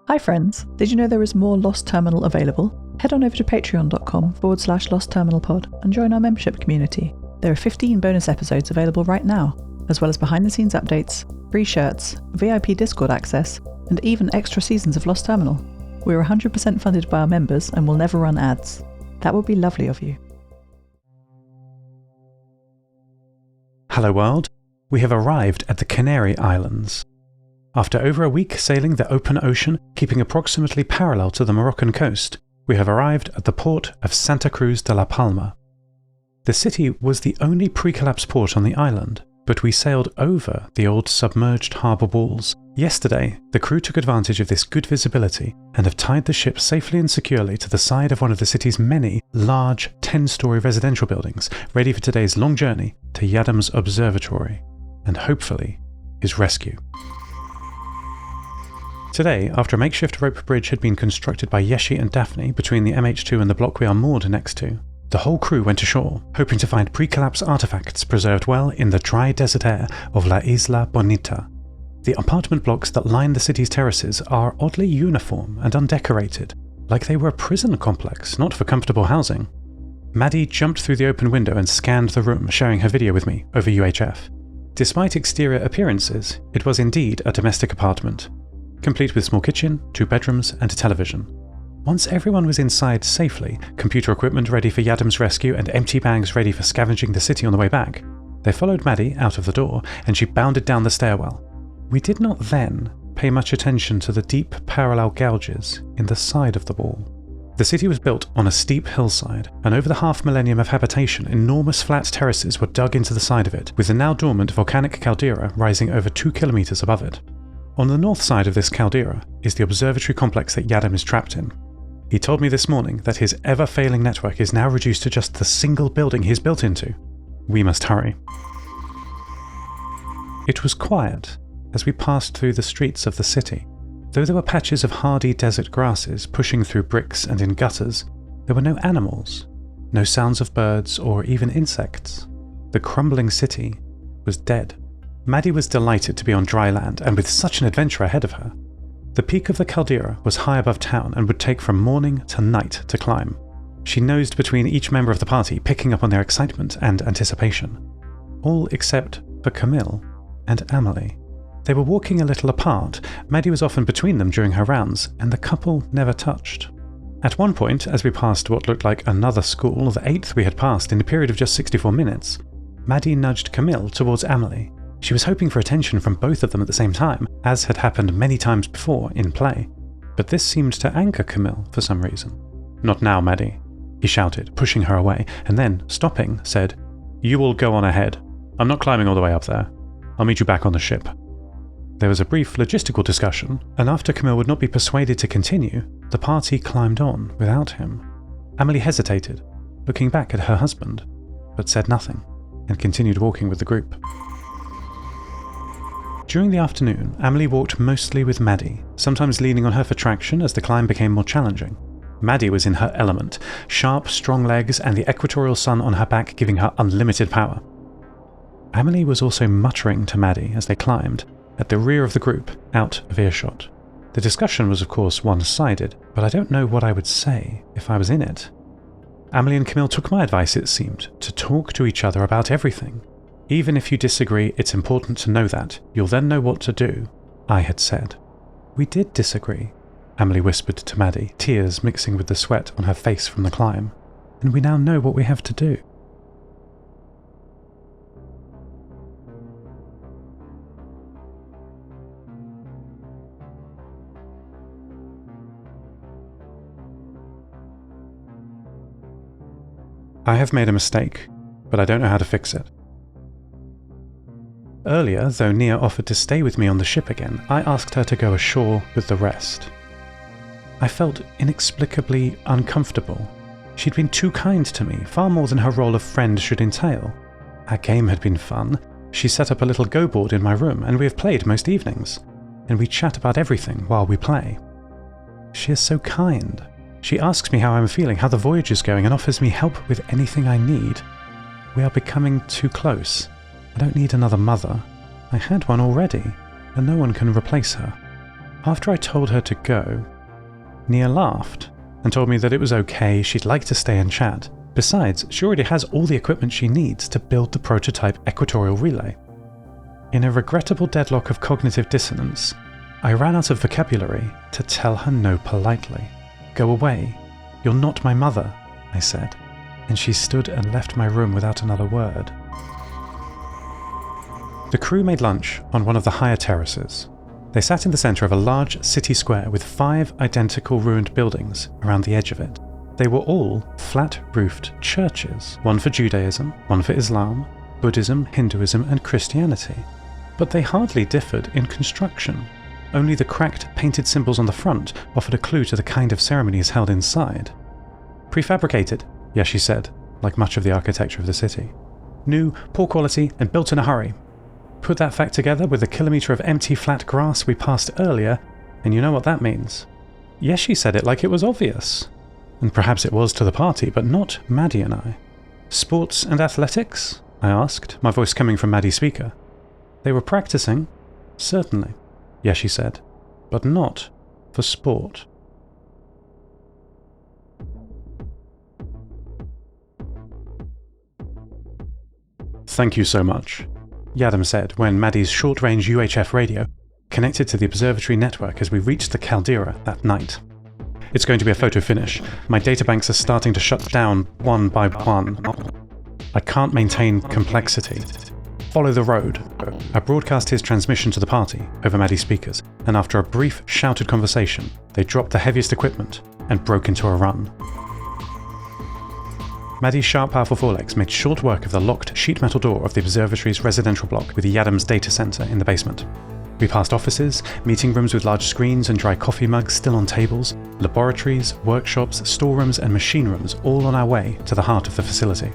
Hi friends, did you know there is more Lost Terminal available? Head on over to patreon.com/lostterminalpod and join our membership community. There are 15 bonus episodes available right now, as well as behind-the-scenes updates, free shirts, VIP Discord access, and even extra seasons of Lost Terminal. We're 100% funded by our members and will never run ads. That would be lovely of you. Hello world, we have arrived at the Canary Islands. After over a week sailing the open ocean, keeping approximately parallel to the Moroccan coast, we have arrived at the port of Santa Cruz de la Palma. The city was the only pre-collapse port on the island, but we sailed over the old submerged harbour walls. Yesterday, the crew took advantage of this good visibility and have tied the ship safely and securely to the side of one of the city's many large 10-storey residential buildings, ready for today's long journey to Yadam's observatory, and hopefully his rescue. Today, after a makeshift rope bridge had been constructed by Yeshi and Daphne between the MH2 and the block we are moored next to, the whole crew went ashore, hoping to find pre-collapse artifacts preserved well in the dry desert air of La Isla Bonita. The apartment blocks that line the city's terraces are oddly uniform and undecorated, like they were a prison complex, not for comfortable housing. Maddie jumped through the open window and scanned the room, sharing her video with me over UHF. Despite exterior appearances, it was indeed a domestic apartment, complete with small kitchen, 2 bedrooms and a television. Once everyone was inside safely, computer equipment ready for Yadam's rescue and empty bags ready for scavenging the city on the way back, they followed Maddie out of the door and she bounded down the stairwell. We did not then pay much attention to the deep parallel gouges in the side of the wall. The city was built on a steep hillside, and over the half-millennium of habitation, enormous flat terraces were dug into the side of it, with the now dormant volcanic caldera rising over 2 kilometers above it. On the north side of this caldera is the observatory complex that Yadam is trapped in. He told me this morning that his ever-failing network is now reduced to just the single building he's built into. We must hurry. It was quiet as we passed through the streets of the city. Though there were patches of hardy desert grasses pushing through bricks and in gutters, there were no animals, no sounds of birds or even insects. The crumbling city was dead. Maddie was delighted to be on dry land and with such an adventure ahead of her. The peak of the caldera was high above town and would take from morning to night to climb. She nosed between each member of the party, picking up on their excitement and anticipation. All except for Camille and Amelie. They were walking a little apart. Maddie was often between them during her rounds, and the couple never touched. At one point, as we passed what looked like another school, the 8th we had passed in a period of just 64 minutes, Maddie nudged Camille towards Amelie. She was hoping for attention from both of them at the same time, as had happened many times before in play. But this seemed to anger Camille for some reason. "Not now, Maddie," he shouted, pushing her away, and then, stopping, said, "You will go on ahead. I'm not climbing all the way up there. I'll meet you back on the ship." There was a brief logistical discussion, and after Camille would not be persuaded to continue, the party climbed on without him. Amelie hesitated, looking back at her husband, but said nothing, and continued walking with the group. During the afternoon, Amelie walked mostly with Maddie, sometimes leaning on her for traction as the climb became more challenging. Maddie was in her element, sharp, strong legs and the equatorial sun on her back giving her unlimited power. Amelie was also muttering to Maddie as they climbed, at the rear of the group, out of earshot. The discussion was of course one-sided, but I don't know what I would say if I was in it. Amelie and Camille took my advice, it seemed, to talk to each other about everything. "Even if you disagree, it's important to know that. You'll then know what to do," I had said. "We did disagree," Amelie whispered to Maddie, tears mixing with the sweat on her face from the climb. "And we now know what we have to do." I have made a mistake, but I don't know how to fix it. Earlier, though Nia offered to stay with me on the ship again, I asked her to go ashore with the rest. I felt inexplicably uncomfortable. She'd been too kind to me, far more than her role of friend should entail. Our game had been fun. She set up a little go board in my room, and we have played most evenings. And we chat about everything while we play. She is so kind. She asks me how I'm feeling, how the voyage is going, and offers me help with anything I need. We are becoming too close. I don't need another mother. I had one already, and no one can replace her. After I told her to go, Nia laughed and told me that it was okay, she'd like to stay and chat. Besides, she already has all the equipment she needs to build the prototype equatorial relay. In a regrettable deadlock of cognitive dissonance, I ran out of vocabulary to tell her no politely. Go away. You're not my mother, I said, and she stood and left my room without another word. The crew made lunch on one of the higher terraces. They sat in the centre of a large city square with 5 identical ruined buildings around the edge of it. They were all flat-roofed churches, one for Judaism, one for Islam, Buddhism, Hinduism and Christianity. But they hardly differed in construction. Only the cracked, painted symbols on the front offered a clue to the kind of ceremonies held inside. Prefabricated, Yeshi said, like much of the architecture of the city. New, poor quality, and built in a hurry. Put that fact together with the kilometre of empty flat grass we passed earlier, and you know what that means. Yeshi said it like it was obvious. And perhaps it was to the party, but not Maddie and I. Sports and athletics? I asked, my voice coming from Maddie's speaker. They were practicing, certainly, Yeshi said, but not for sport. Thank you so much, Yadam said when Maddie's short-range UHF radio connected to the observatory network as we reached the caldera that night. It's going to be a photo finish. My databanks are starting to shut down one by one. I can't maintain complexity. Follow the road. I broadcast his transmission to the party over Maddie's speakers, and after a brief shouted conversation, they dropped the heaviest equipment and broke into a run. Maddie's sharp, powerful forelegs made short work of the locked sheet metal door of the observatory's residential block with Yadam's data center in the basement. We passed offices, meeting rooms with large screens and dry coffee mugs still on tables, laboratories, workshops, storerooms and machine rooms all on our way to the heart of the facility.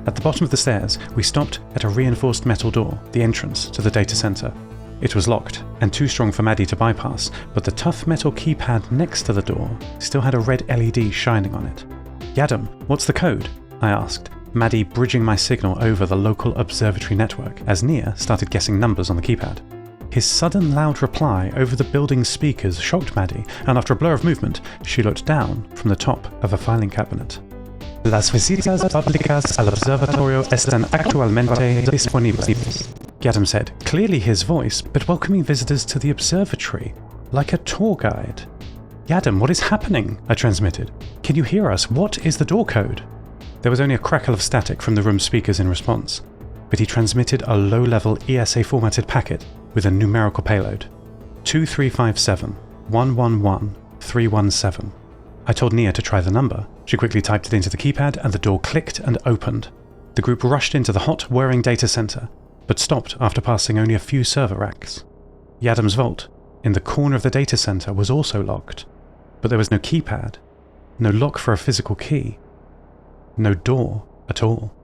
At the bottom of the stairs, we stopped at a reinforced metal door, the entrance to the data center. It was locked and too strong for Maddie to bypass, but the tough metal keypad next to the door still had a red LED shining on it. Yadam, what's the code? I asked, Maddie bridging my signal over the local observatory network as Nia started guessing numbers on the keypad. His sudden loud reply over the building's speakers shocked Maddie, and after a blur of movement, she looked down from the top of a filing cabinet. Las visitas públicas al observatorio están actualmente disponibles, Yadam said, clearly his voice, but welcoming visitors to the observatory, like a tour guide. Yadam, what is happening? I transmitted. Can you hear us? What is the door code? There was only a crackle of static from the room's speakers in response, but he transmitted a low-level ESA formatted packet with a numerical payload. 2357-111-317. I told Nia to try the number. She quickly typed it into the keypad and the door clicked and opened. The group rushed into the hot, whirring data center, but stopped after passing only a few server racks. Yadam's vault, in the corner of the data center, was also locked, but there was no keypad, no lock for a physical key, no door at all.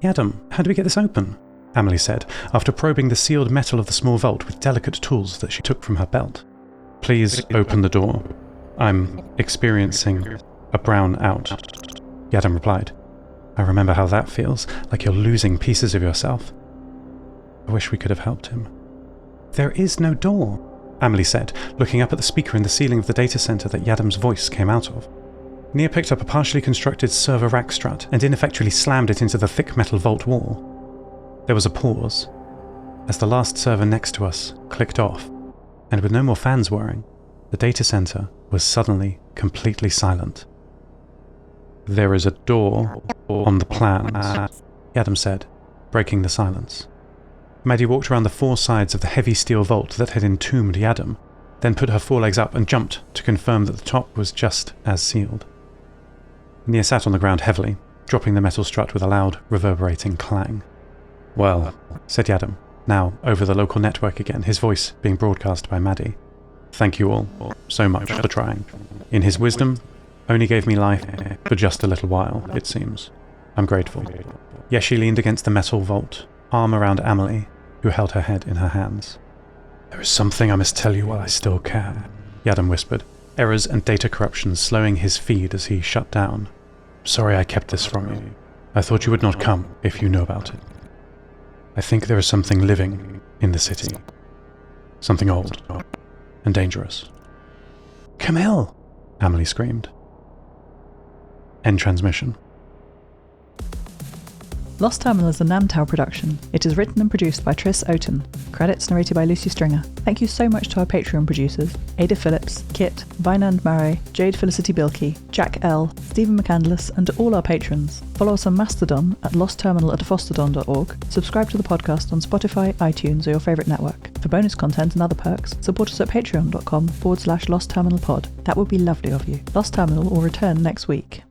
Adam, how do we get this open? Amelie said, after probing the sealed metal of the small vault with delicate tools that she took from her belt. Please open the door. I'm experiencing a brown out. Yadam replied. I remember how that feels, like you're losing pieces of yourself. I wish we could have helped him. There is no door, Amelie said, looking up at the speaker in the ceiling of the data center that Yadam's voice came out of. Nia picked up a partially constructed server rack strut and ineffectually slammed it into the thick metal vault wall. There was a pause, as the last server next to us clicked off, and with no more fans whirring, the data center was suddenly completely silent. There is a door on the plans, Yadam said, breaking the silence. Maddie walked around the four sides of the heavy steel vault that had entombed Yadam, then put her forelegs up and jumped to confirm that the top was just as sealed. Nia sat on the ground heavily, dropping the metal strut with a loud, reverberating clang. Well, said Yadam, now over the local network again, his voice being broadcast by Maddie. Thank you all so much for trying. In his wisdom, only gave me life for just a little while, it seems. I'm grateful. Yeshi leaned against the metal vault, arm around Amelie, who held her head in her hands. There is something I must tell you while I still can, Yadam whispered, errors and data corruption slowing his feed as he shut down. Sorry I kept this from you. I thought you would not come if you knew about it. I think there is something living in the city. Something old and dangerous. Camille! Amelie screamed. End transmission. Lost Terminal is a Namtao production. It is written and produced by Tris Oaten. Credits narrated by Lucy Stringer. Thank you so much to our Patreon producers, Ada Phillips, Kit, Wynand Marais, Jade, Felicity, Bilkey, Jack L, Stephen McCandless, and all our patrons. Follow us on Mastodon at lostterminal@fostodon.org. Subscribe to the podcast on Spotify, iTunes, or your favourite network. For bonus content and other perks, support us at patreon.com/lostterminalpod. That would be lovely of you. Lost Terminal will return next week.